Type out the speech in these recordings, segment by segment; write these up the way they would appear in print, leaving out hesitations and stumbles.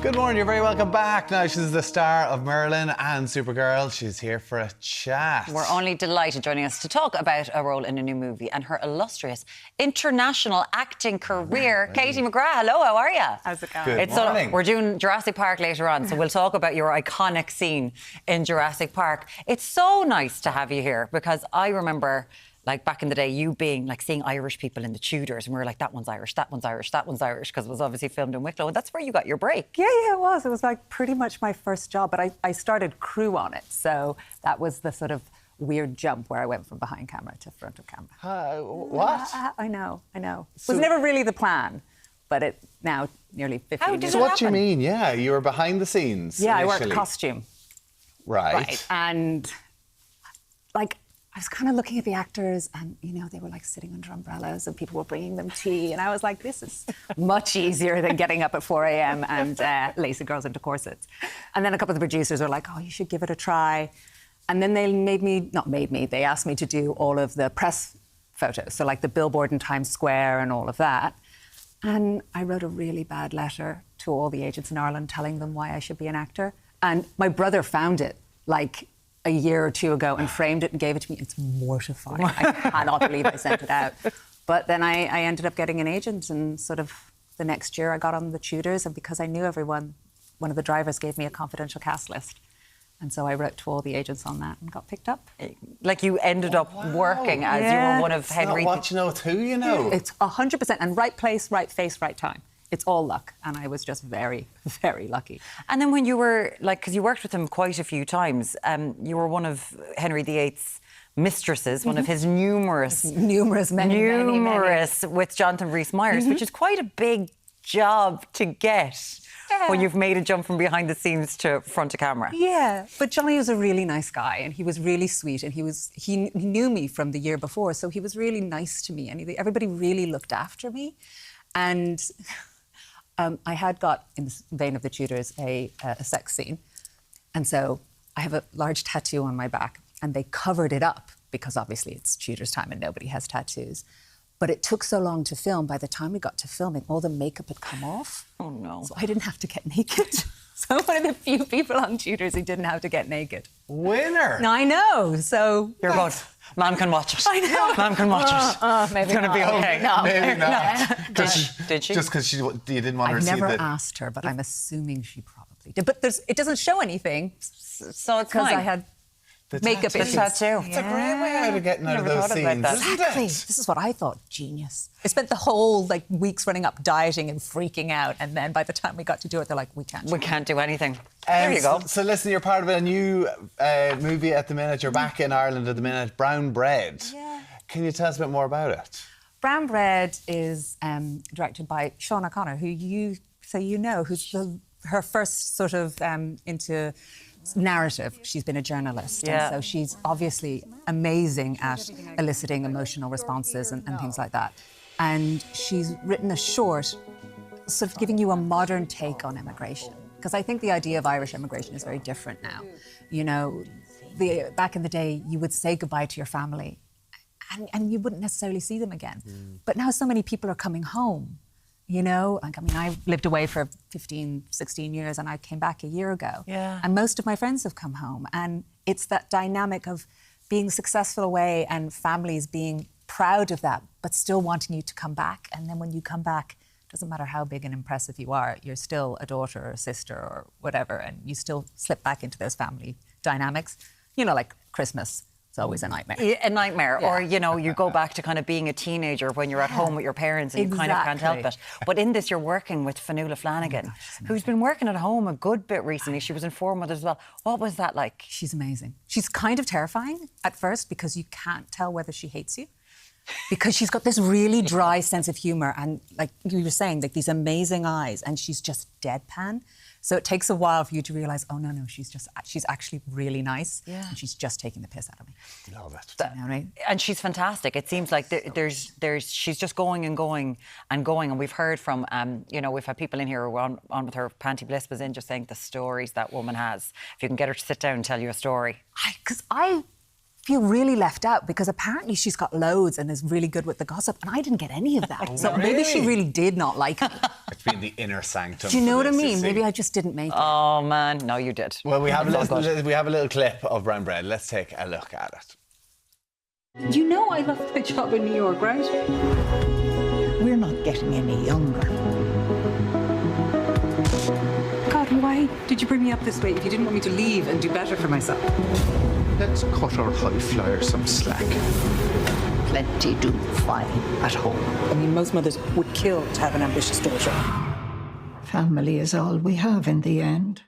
Good morning, you're very welcome back. Now, she's the star of Merlin and Supergirl. She's here for a chat. We're only delighted joining us to talk about a role in a new movie and her illustrious international acting career. Katie McGrath, hello, how are you? How's it going? Good morning. We're doing Jurassic Park later on, so we'll talk about your iconic scene in Jurassic Park. It's so nice to have you here because I remember, like back in the day, you being like seeing Irish people in the Tudors, and we were like, that one's Irish, that one's Irish, that one's Irish, because it was obviously filmed in Wicklow, and that's where you got your break. Yeah, it was. It was like pretty much my first job, but I started crew on it, so that was the sort of weird jump where I went from behind camera to front of camera. What? I know. It was never really the plan, but it now nearly 15 years. So what do you mean? Yeah, you were behind the scenes. Yeah, initially. I worked costume. Right. And like, I was kind of looking at the actors and, you know, they were like sitting under umbrellas and people were bringing them tea. And I was like, this is much easier than getting up at 4 a.m. and lacing girls into corsets. And then a couple of the producers were like, oh, you should give it a try. And then they they asked me to do all of the press photos. So like the billboard in Times Square and all of that. And I wrote a really bad letter to all the agents in Ireland telling them why I should be an actor. And my brother found it, like, a year or two ago and framed it and gave it to me. It's mortifying. I cannot believe I sent it out. But then I ended up getting an agent, and sort of the next year I got on the Tudors, and because I knew everyone, one of the drivers gave me a confidential cast list. And so I wrote to all the agents on that and got picked up. Like you ended up working as you were one of Henry... Not what you know, it's who you know. It's 100%, and right place, right face, right time. It's all luck, and I was just very, very lucky. And then when you were, like, because you worked with him quite a few times, you were one of Henry VIII's mistresses, one of his numerous with Jonathan Rhys-Meyers, which is quite a big job to get when you've made a jump from behind the scenes to front of camera. Yeah, but Johnny was a really nice guy, and he was really sweet, and he knew me from the year before, so he was really nice to me, and everybody really looked after me. And I had got, in the vein of the Tudors, a sex scene. And so I have a large tattoo on my back, and they covered it up because obviously it's Tudors time and nobody has tattoos. But it took so long to film. By the time we got to filming, all the makeup had come off. Oh, no. So I didn't have to get naked. So one of the few people on Tudors who didn't have to get naked. Winner. I know. So you're good. Mom can watch it. I know. Mom can watch it. Maybe it's going to be okay. No. Maybe not. Did she? Just because you didn't want her to see I've that. never asked her, but I'm assuming she probably did. But it doesn't show anything. So it's because fine. I had The makeup tattoo. issues. The tattoo. It's a great way out of getting out of Never those thought about scenes, that. isn't Exactly. it? This is what I thought. Genius. I spent the whole weeks running up, dieting and freaking out, and then by the time we got to do it, they're like, we can't. We can't do anything. There you go. So listen, you're part of a new movie at the minute. You're back in Ireland at the minute, Brown Bread. Yeah. Can you tell us a bit more about it? Brown Bread is directed by Sean O'Connor, who who's her first sort of into narrative. She's been a journalist, and so she's obviously amazing at eliciting emotional responses and things like that. And she's written a short, sort of giving you a modern take on immigration. Because I think the idea of Irish immigration is very different now. You know, back in the day, you would say goodbye to your family and you wouldn't necessarily see them again. But now so many people are coming home. You know, like, I mean, I lived away for 15, 16 years and I came back a year ago. Yeah. And most of my friends have come home. And it's that dynamic of being successful away and families being proud of that, but still wanting you to come back. And then when you come back, it doesn't matter how big and impressive you are, you're still a daughter or a sister or whatever, and you still slip back into those family dynamics. You know, like Christmas. It's always a nightmare. A nightmare. Yeah. Or, you know, you go back to kind of being a teenager when you're at home with your parents and you kind of can't help it. But in this, you're working with Fionnuala Flanagan, who's been working at home a good bit recently. She was in Four Mothers as well. What was that like? She's amazing. She's kind of terrifying at first because you can't tell whether she hates you. Because she's got this really dry sense of humour and, like you were saying, like these amazing eyes, and she's just deadpan. So it takes a while for you to realise, oh, no, she's actually really nice. Yeah. And she's just taking the piss out of me. Love it. You know, right? And she's fantastic. It seems like she's just going and going and going. And we've heard from, you know, we've had people in here who were on with her. Panty Bliss was in just saying the stories that woman has. If you can get her to sit down and tell you a story. Because I feel really left out because apparently she's got loads and is really good with the gossip, and I didn't get any of that. So maybe she really did not like me. It's been the inner sanctum. Do you know what I for this, mean? you see. Maybe I just didn't make it. Oh man, no, you did. Well, we have a little clip of Brown Bread. Let's take a look at it. You know I left my job in New York, right? We're not getting any younger. God, why did you bring me up this way if you didn't want me to leave and do better for myself? Let's cut our high flyer some slack. Plenty do fine at home. I mean, most mothers would kill to have an ambitious daughter. Family is all we have in the end.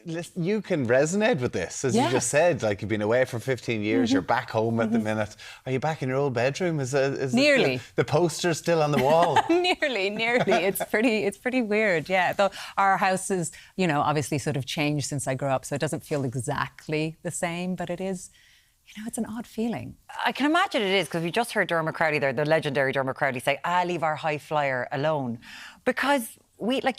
Listen, you can resonate with this, as you just said. Like, you've been away for 15 years, you're back home at the minute. Are you back in your old bedroom? Is Nearly. The poster still on the wall? Nearly. It's pretty weird, yeah. Though our house is, you know, obviously sort of changed since I grew up, so it doesn't feel exactly the same, but it is, you know, it's an odd feeling. I can imagine it is, because we just heard Dermot Crowley there, the legendary Dermot Crowley, say, leave our high flyer alone. Because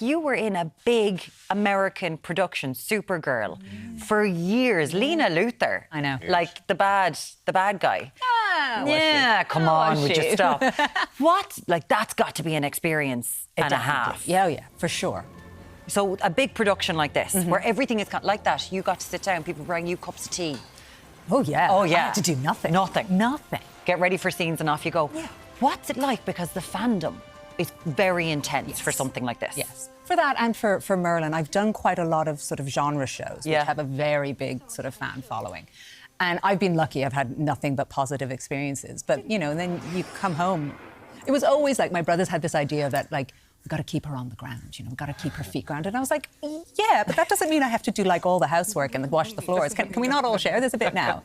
you were in a big American production, Supergirl, for years. Lena Luthor. I know. Like the bad guy. Yeah, come on, would you stop? That's got to be an experience and a half. Yeah, for sure. So a big production like this, where everything is like that, you got to sit down, people bring you cups of tea. Oh, yeah. Oh, yeah. I had to do nothing. Nothing. Get ready for scenes and off you go. Yeah. What's it like? Because the fandom is very intense for something like this. Yes. For that and for Merlin, I've done quite a lot of sort of genre shows, which have a very big sort of fan following. And I've been lucky, I've had nothing but positive experiences. But, you know, then you come home. It was always like my brothers had this idea that, like, we've got to keep her on the ground, you know, we've got to keep her feet grounded. And I was like, yeah, but that doesn't mean I have to do like all the housework and wash the floors. Can we not all share this a bit now?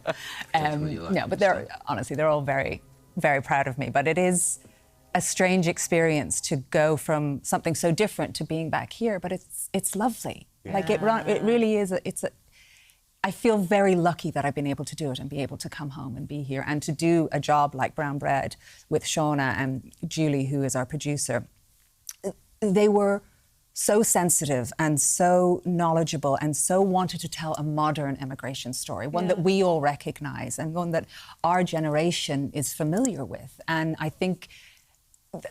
No, but they're all very, very proud of me. But it is a strange experience to go from something so different to being back here, but it's lovely. Yeah. Like it really is. I feel very lucky that I've been able to do it and be able to come home and be here and to do a job like Brown Bread with Shauna and Julie, who is our producer. They were so sensitive and so knowledgeable and so wanted to tell a modern immigration story, one that we all recognise and one that our generation is familiar with. And I think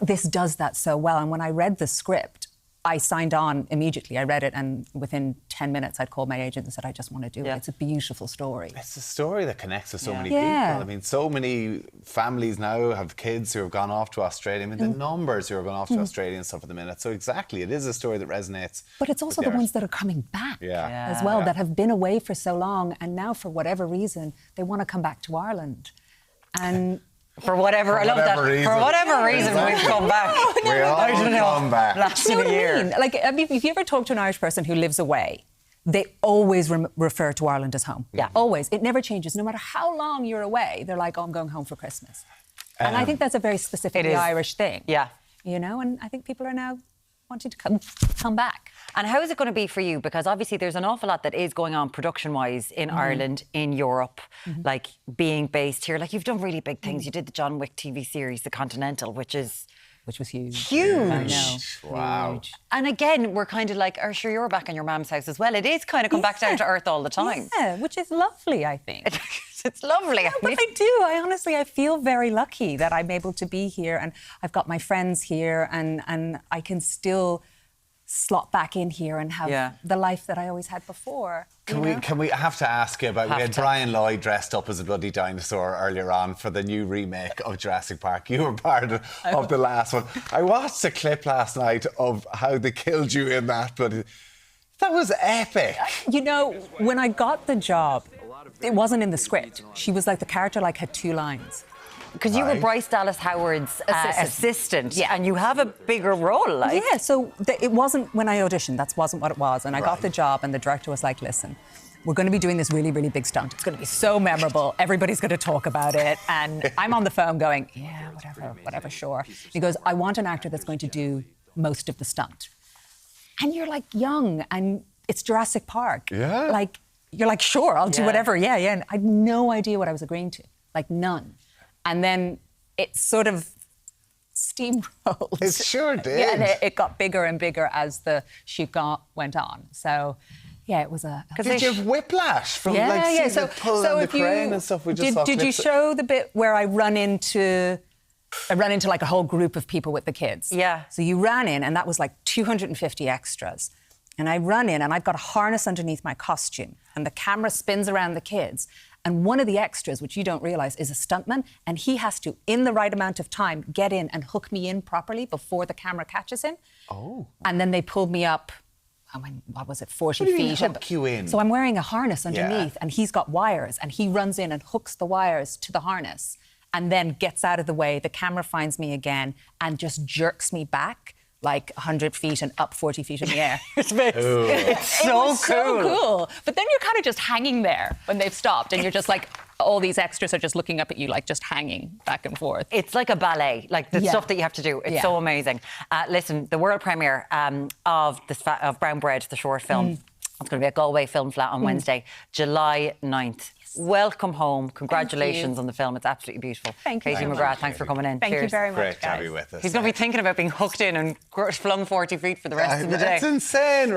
this does that so well. And when I read the script, I signed on immediately. I read it, and within 10 minutes, I'd called my agent and said, I just want to do it. It's a beautiful story. It's a story that connects with so many people. I mean, so many families now have kids who have gone off to Australia. I mean, the numbers who are going off to Australia and stuff at the minute. So exactly, it is a story that resonates. But it's also the ones that are coming back as well, that have been away for so long, and now, for whatever reason, they want to come back to Ireland. And for whatever reason, we've come back. We all come back. Last in a year. Like, I mean, if you ever talk to an Irish person who lives away, they always refer to Ireland as home. Yeah, always. It never changes. No matter how long you're away, they're like, oh, I'm going home for Christmas. And I think that's a very specifically Irish thing. Yeah. You know, and I think people are now wanting to come back. And how is it going to be for you? Because obviously there's an awful lot that is going on production-wise in Ireland, in Europe, like being based here. Like, you've done really big things. You did the John Wick TV series, The Continental, which was huge. I know. Wow. Huge. And again, we're kind of like, oh, sure, you're back in your mum's house as well. It is kind of come back down to earth all the time. Yeah, which is lovely, I think. It's lovely. Yeah, but I do. I feel very lucky that I'm able to be here, and I've got my friends here, and I can still slot back in here and have the life that I always had before. Can we have to ask you about, we had Brian Lloyd dressed up as a bloody dinosaur earlier on for the new remake of Jurassic Park. You were part of the last one. I watched a clip last night of how they killed you in that bloody... That was epic. You know, when I got the job, it wasn't in the script. She was like, the character had 2 lines. Because you were Bryce Dallas Howard's assistant, and you have a bigger role, like. Yeah, so it wasn't when I auditioned. That wasn't what it was. And I got the job, and the director was like, listen, we're going to be doing this really, really big stunt. It's going to be so memorable. Everybody's going to talk about it. And I'm on the phone going, yeah, whatever, sure. He goes, I want an actor that's going to do most of the stunt. And you're like young, and it's Jurassic Park. Yeah. Like, you're like, sure, I'll do whatever. Yeah. And I had no idea what I was agreeing to. Like, none. And then it sort of steamrolled. It sure did. Yeah, and it got bigger and bigger as the shoot went on. So, Yeah, it was a... Did you have whiplash from So pulling the if you crane and stuff? We just saw did you clips show the bit where I run into like a whole group of people with the kids? Yeah. So you ran in, and that was like 250 extras. And I run in, and I've got a harness underneath my costume, and the camera spins around the kids. And one of the extras, which you don't realise, is a stuntman, and he has to, in the right amount of time, get in and hook me in properly before the camera catches him. Oh. And then they pulled me up, what was it, 40 What do you feet. mean hook you in? So I'm wearing a harness underneath, and he's got wires, and he runs in and hooks the wires to the harness and then gets out of the way. The camera finds me again and just jerks me back like 100 feet and up 40 feet in the air. It's so cool. But then you're kind of just hanging there when they've stopped, and you're just like, all these extras are just looking up at you, like just hanging back and forth. It's like a ballet, like the stuff that you have to do. It's so amazing. Listen, the world premiere of Brown Bread, the short film, it's going to be at Galway Film Flat on Wednesday, July 9th. Welcome home. Congratulations on the film. It's absolutely beautiful. Thank you Katie so McGrath, much. thanks for coming in. Thank you very much, Great to guys. have you with us. He's going to be thinking about being hooked in and flung 40 feet for the rest of the day. That's insane.